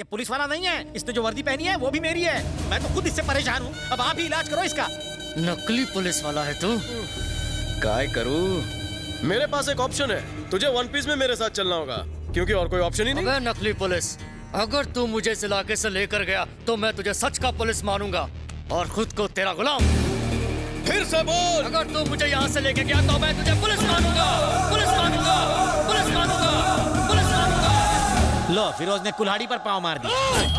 ये पुलिस वाला नहीं है। इसने जो वर्दी पहनी है वो भी मेरी है। मैं तो खुद इससे परेशान हूँ। अब आप ही इलाज करो इसका। नकली पुलिस वाला है तू। काय करूँ? मेरे पास एक ऑप्शन है, तुझे वन पीस में मेरे साथ चलना होगा, क्योंकि और कोई ऑप्शन ही नहीं। अबे नकली पुलिस, अगर तू मुझे इस इलाके से लेकर गया तो मैं तुझे सच का पुलिस मानूंगा और खुद को तेरा गुलाम। फिर से बोल। अगर तू मुझे यहाँ से लेके गया तो मैं तुझे पुलिस मानूंगा, पुलिस मानूंगा, पुलिस मानूंगा, पुलिस मानूंगा। लो, फिरोज ने कुल्हाड़ी पर पाँव मार दिया।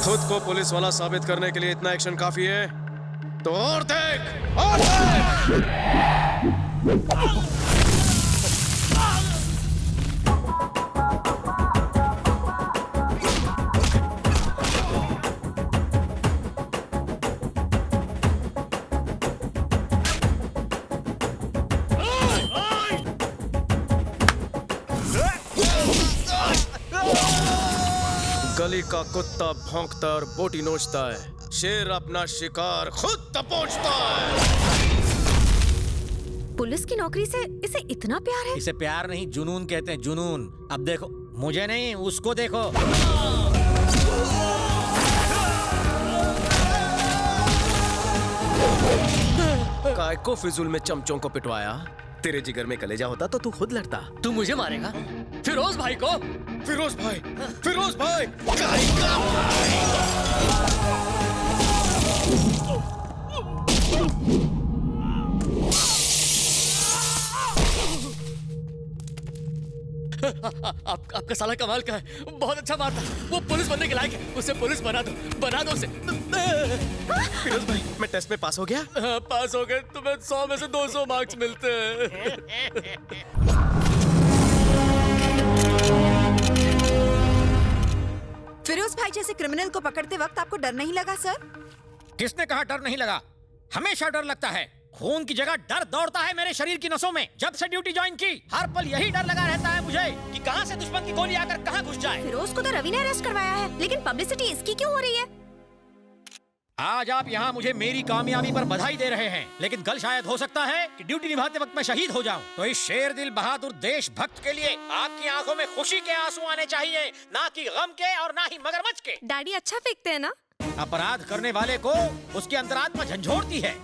खुद को पुलिस वाला साबित करने के लिए इतना एक्शन काफी है, तो और देख, और देख। गली का कुत्ता भौंकता और बोटी नोचता है, शेर अपना शिकार खुद दबोचता है। पुलिस की नौकरी से इसे इतना प्यार है? इसे प्यार नहीं, जुनून कहते हैं, जुनून। अब देखो, मुझे नहीं, उसको देखो। काय को फिजूल में चमचों को पिटवाया? तेरे जिगर में कलेजा होता तो तू खुद लड़ता। तू मुझे मारेगा? फिरोज भाई को? फिरोज भाई, फिरोज भाई, काय का आपका साला कमाल का है, बहुत अच्छा मारता। वो पुलिस बनने के लायक है, उसे पुलिस बना दो, बना दो उसे। फिरोज भाई, मैं टेस्ट में पास हो गया? हाँ, पास हो गए। तुम्हें 100 में से 200 मार्क्स मिलते हैं। फिरोज भाई जैसे क्रिमिनल को पकड़ते वक्त आपको डर नहीं लगा सर? किसने कहा डर नहीं लगा? हमेशा डर लगता है। खून की जगह डर दौड़ता है मेरे शरीर की नसों में। जब से ड्यूटी ज्वाइन की, हर पल यही डर लगा रहता है मुझे कि कहां से दुश्मन की गोली आकर कहां घुस जाए। फिरोज को तो रवि ने अरेस्ट करवाया है, लेकिन पब्लिसिटी इसकी क्यों हो रही है? आज आप यहाँ मुझे मेरी कामयाबी पर बधाई दे रहे हैं, लेकिन कल शायद हो सकता है कि ड्यूटी निभाते वक्त मैं शहीद हो जाऊं। तो इस शेर दिल बहादुर देशभक्त के लिए आपकी आंखों में खुशी के आंसू आने चाहिए, ना कि गम के और ना ही मगरमच्छ के। डैडी अच्छा फेंकते हैं ना? अपराध करने वाले को उसकी अंतरात्मा झंझोड़ती है।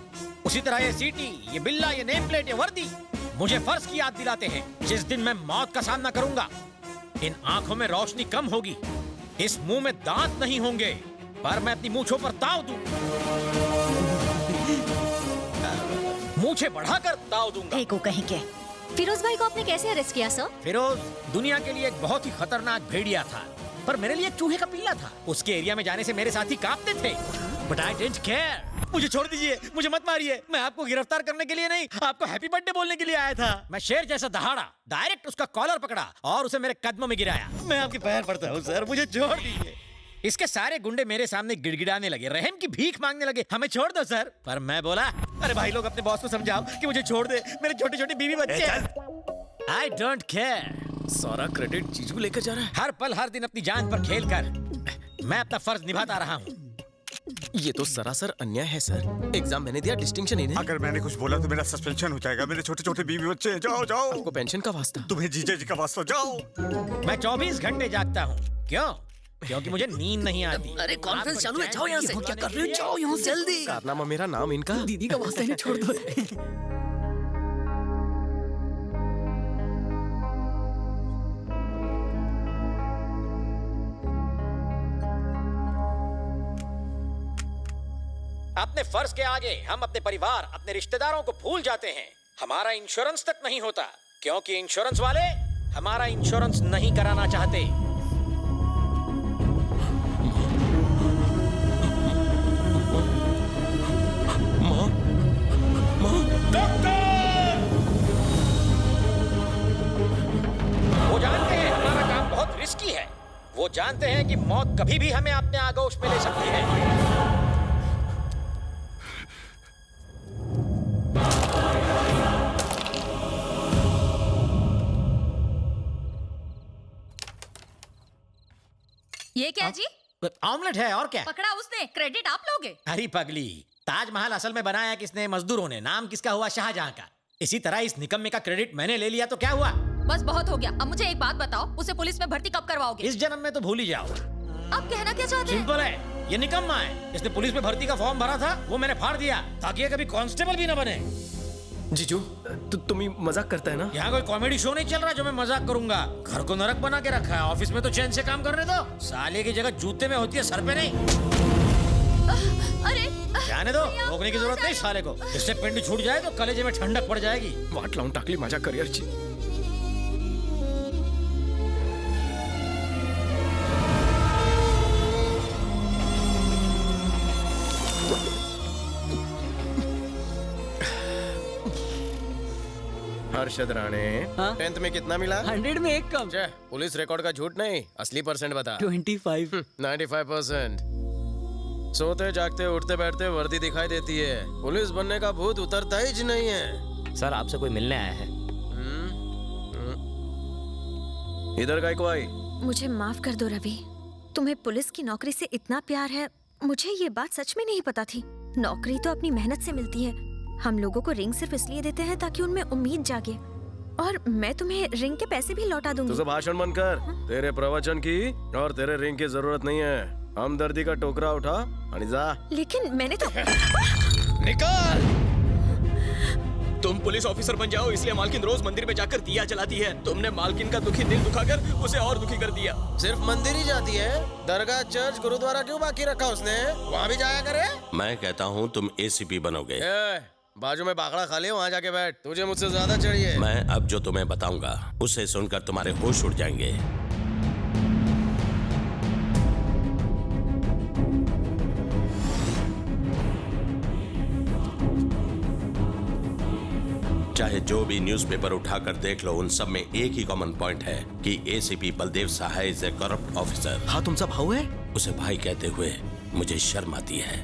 उसी तरह ये सीटी, ये बिल्ला, ये नेम प्लेट, ये वर्दी मुझे फर्ज की याद दिलाते हैं। जिस दिन मैं मौत का सामना करूंगा, इन आंखों में रोशनी कम होगी, इस मुंह में दांत नहीं होंगे, पर मैं अपनी मूंछों पर ताव दूं, मूंछें बढ़ाकर ताव दूंगा। को कहीं के। फिरोज भाई को आपने कैसे अरेस्ट किया सर? फिरोज दुनिया के लिए एक बहुत ही खतरनाक भेड़िया था, पर मेरे लिए एक चूहे का पिल्ला था। उसके एरिया में जाने से मेरे साथी कांपते थे, बट आई डिडंट केयर। मुझे छोड़ दीजिए, मुझे मत मारिए। मैं आपको गिरफ्तार करने के लिए नहीं, आपको हैप्पी बर्थडे बोलने के लिए आया था। मैं शेर जैसा दहाड़ा, डायरेक्ट उसका कॉलर पकड़ा और उसे मेरे कदमों में गिराया। मैं आपके पैर पड़ता हूँ सर, मुझे छोड़ दीजिए। इसके सारे गुंडे मेरे सामने गिड़गिड़ाने लगे, रहम की भीख मांगने लगे, हमें छोड़ दो सर। पर मैं बोला, अरे भाई लोग, अपने बॉस को समझाओ कि मुझे छोड़ दे, मेरे छोटे छोटे बीवी बच्चे हैं। I don't care. सारा क्रेडिट जीजू लेकर जा रहा है। हर पल हर दिन अपनी जान पर खेल कर मैं अपना फर्ज निभाता रहा हूँ। ये तो सरासर अन्याय है सर। एग्जाम मैंने दिया, डिस्टिंक्शन इन्हें। अगर मैंने कुछ बोला तो मेरा सस्पेंशन हो जाएगा। मेरे छोटे छोटे बीवी बच्चे हैं। जाओ जाओ। आपको पेंशन का वास्ता? तुम्हें जीजा जी का वास्ता। जाओ। मैं 24 घंटे जागता हूँ। क्यों? क्योंकि मुझे नींद नहीं आती। अरे कॉन्फ्रेंस चालू है, जाओ यहाँ से। क्या कर रहे हो? जाओ यहाँ से जल्दी। कारनामा मेरा नाम इनका। दीदी का वास्ता इन्हें छोड़ दो। अपने फर्ज के आगे हम अपने परिवार, अपने रिश्तेदारों को भूल जाते हैं। हमारा इंश्योरेंस तक नहीं होता, क्योंकि इंश्योरेंस वाले हमारा इंश्योरेंस नहीं कराना चाहते। वो जानते हैं हमारा काम बहुत रिस्की है। वो जानते हैं कि मौत कभी भी हमें अपने आगोश में ले सकती है। ये क्या जी? ऑमलेट है और क्या? पकड़ा उसने, क्रेडिट आप लोगे? अरे पगली, ताजमहल असल में बनाया किसने? मजदूरों ने। नाम किसका हुआ? शाहजहां का। इसी तरह इस निकम्मे का क्रेडिट मैंने ले लिया तो क्या हुआ? बस बहुत हो गया। अब मुझे एक बात बताओ, उसे पुलिस में भर्ती कब करवाओगे? इस जन्म में तो भूल ही जाओ। अब कहना क्या चाहते हैं? सिंपल है, ये निकम्मा है। इसने पुलिस में भर्ती का फॉर्म भरा था, वो मैंने फाड़ दिया ताकि ये कभी कांस्टेबल भी ना बने। जीजू तुम ही मजाक करता है ना? यहाँ कोई कॉमेडी शो नहीं चल रहा जो मैं मजाक करूंगा। घर को नरक बना के रखा है, ऑफिस में तो चैन से काम करने दो। साले की जगह जूते में होती है, सर पे नहीं। अरे जाने दो, रोकने की जरूरत नहीं साले को। इससे पिंड छूट जाए तो कलेजे में ठंडक पड़ जाएगी। वाट लाऊं टाकली मजाक कर यार जी। हर्षद राणे, 10th में कितना मिला? 100 में 1 कम। पुलिस रिकॉर्ड का झूठ नहीं, असली परसेंट बता। 25। 95%। सोते जागते उठते बैठते वर्दी दिखाई देती है, पुलिस बनने का भूत उतरता ही नहीं है। सर आपसे कोई मिलने आया है। इधर का आई? मुझे माफ कर दो रवि, तुम्हें पुलिस की नौकरी से इतना प्यार है, मुझे ये बात सच में नहीं पता थी। नौकरी तो अपनी मेहनत से मिलती है। हम लोगों को रिंग सिर्फ इसलिए देते हैं ताकि उनमें उम्मीद जागे, और मैं तुम्हें रिंग के पैसे भी लौटा दूंगी। तुझे भाषण बंद कर। तेरे प्रवचन की और तेरे रिंग की जरूरत नहीं है। हमदर्दी का टोकरा उठा और जा। लेकिन मैंने तो निकाल। तुम पुलिस ऑफिसर बन जाओ इसलिए मालकिन रोज मंदिर में जाकर दिया जलाती है। तुमने मालकिन का दुखी दिल दुखाकर उसे और दुखी कर दिया। सिर्फ मंदिर ही जाती है, दरगाह चर्च गुरुद्वारा क्यों बाकी रखा उसने? वहाँ भी जाया करे। मैं कहता हूँ तुम एसीपी बनोगे। बाजू में बाखड़ा खा ले, वहाँ जाके बैठ। तुझे मुझसे ज्यादा चाहिए। मैं अब जो तुम्हें बताऊंगा उसे सुनकर तुम्हारे होश उड़ जाएंगे। चाहे जो भी न्यूज़पेपर उठाकर देख लो, उन सब में एक ही कॉमन पॉइंट है कि ACP Baldev Sahay is a corrupt officer. हाँ तुम सब भाऊ है? उसे भाई कहते हुए मुझे शर्म आती है।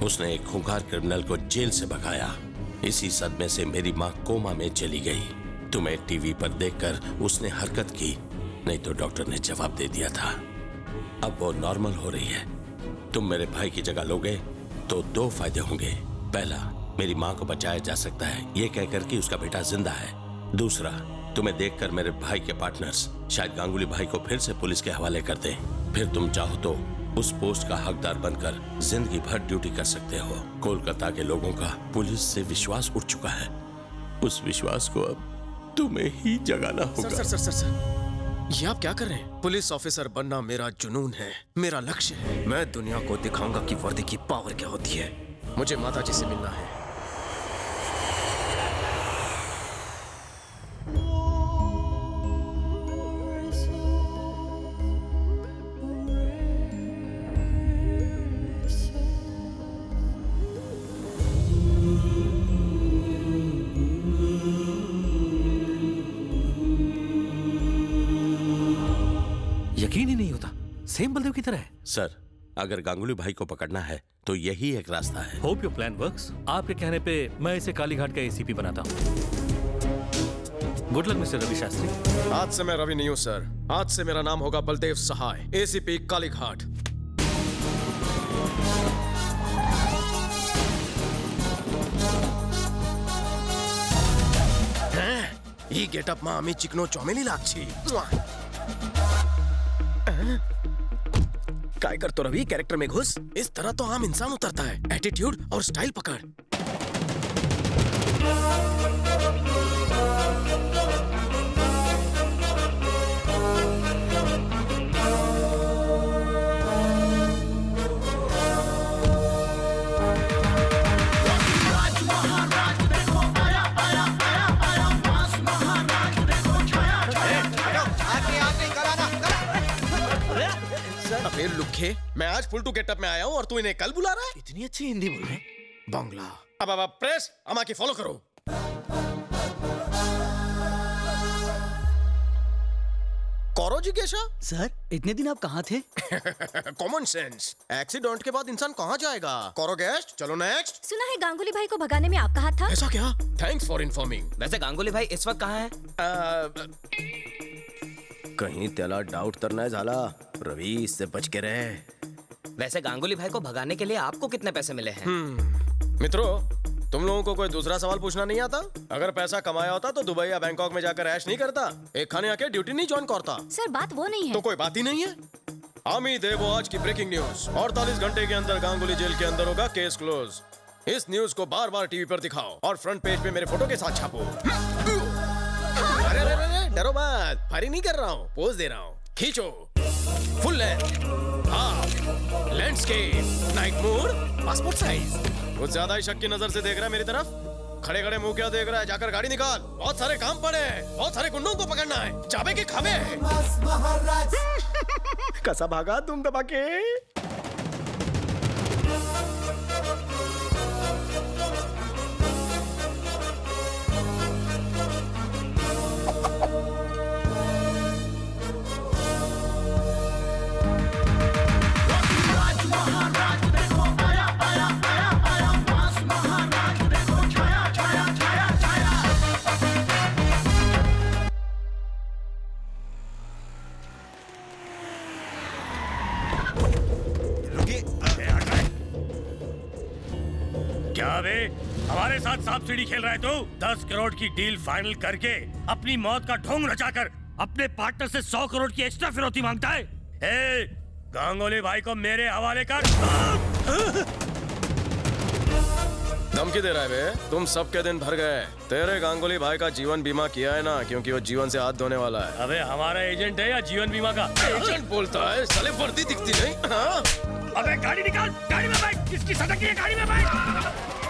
उसने एक खूंखार क्रिमिनल को जेल से भगाया। इसी सदमे से मेरी माँ कोमा में चली गई। तुम्हें टीवी पर देखकर उसने हरकत की, नहीं तो डॉक्टर ने जवाब दे दिया था। अब वो नॉर्मल हो रही है। तुम मेरे भाई की जगह लोगे तो 2 फायदे होंगे। पहला, मेरी माँ को बचाया जा सकता है ये कहकर कि उसका बेटा जिंदा है। दूसरा, तुम्हें देखकर मेरे भाई के पार्टनर्स शायद गांगुली भाई को फिर से पुलिस के हवाले कर दें। फिर तुम चाहो तो उस पोस्ट का हकदार बनकर जिंदगी भर ड्यूटी कर सकते हो। कोलकाता के लोगों का पुलिस से विश्वास उठ चुका है। उस विश्वास को अब तुम्हें ही जगाना होगा। सर, ये आप क्या कर रहे हैं? पुलिस ऑफिसर बनना मेरा जुनून है, मेरा लक्ष्य है। मैं दुनिया को दिखाऊंगा कि वर्दी की पावर क्या होती है। मुझे माताजी से मिलना है। यकीन ही नहीं होता, सेम बलदेव की तरह है। सर, अगर गांगुली भाई को पकड़ना है तो यही एक रास्ता है। Hope your plan works. आपके कहने पे मैं इसे कालीघाट का एसीपी बनाता हूँ। Good luck mister Ravi Shastri. आज से मैं रवि नहीं हूँ सर, आज से मेरा नाम होगा बलदेव सहाय, एसीपी कालीघाट। ಈ ಗೆಟಪ್ ಮಾ ಅಮ್ಮಿ ಚಿಕನೋ ಚೌಮೇಲಿ लागछी। काय कर तो रवि, कैरेक्टर में घुस। इस तरह तो आम इंसान उतरता है। एटीट्यूड और स्टाइल पकड़। अबे लुखे, मैं आज फुल टू गेटअप में आया हूँ और तू इन्हें कल बुला रहा है? इतनी अच्छी हिंदी बोल रहे। बांग्ला। अब प्रेस अमा की फॉलो करो। कौरो जिज्ञासा। सर, इतने दिन आप कहाँ थे? Common sense. एक्सीडेंट के बाद इंसान कहाँ जाएगा? कौरो गेस्ट, चलो नेक्स्ट। सुना है गांगुली भाई को भगाने में आपका हाथ था? ऐसा क्या? Thanks for informing. वैसे गांगुली भाई इस वक्त कहाँ है? कहीं त्याला डाउट तर नाही झाला? रवि इससे बच के रहे। वैसे गांगुली भाई को भगाने के लिए आपको कितने पैसे मिले हैं? मित्रों, तुम लोगों को कोई दूसरा सवाल पूछना नहीं आता? अगर पैसा कमाया होता तो दुबई या बैंकॉक में जाकर ऐश नहीं करता, एक खाने आके ड्यूटी नहीं ज्वाइन करता। सर बात वो नहीं है। तो कोई बात ही नहीं है। आमिद है वो आज की ब्रेकिंग न्यूज। 48 घंटे के अंदर गांगुली जेल के अंदर होगा, केस क्लोज। इस न्यूज को बार बार टीवी पर दिखाओ और फ्रंट पेज पे मेरे फोटो के साथ छापो। अरे अरे अरे, डरो मत, फायरिंग नहीं कर रहा हूँ, पोज दे रहा हूँ। खींचो, full length, half, landscape, night mode, passport size. कुछ ज्यादा ही शक की नजर से देख रहा है मेरी तरफ। खड़े खड़े मुंह क्या देख रहा है? जाकर गाड़ी निकाल, बहुत सारे काम पड़े हैं, बहुत सारे गुंडों को पकड़ना है, चाबे के खावे। कैसा भागा तुम दबा के? क्या बे, हमारे साथ सांप सीढ़ी खेल रहा है तू? 10 करोड़ की डील फाइनल करके अपनी मौत का ढोंग रचाकर अपने पार्टनर से 100 करोड़ की एक्स्ट्रा फिरौती मांगता है। ए, गांगुली भाई को मेरे हवाले कर। धमकी दे रहा है बे? तुम सबके दिन भर गए। तेरे गांगुली भाई का जीवन बीमा किया है ना, क्योंकि वो जीवन से हाथ धोने वाला है। अबे हमारा एजेंट है या जीवन बीमा का? एजेंट बोलता है, साले वर्दी दिखती नहीं। हाँ? अबे गाड़ी निकाल, गाड़ी में बैठ। किसकी सटक है गाड़ी में बैठ।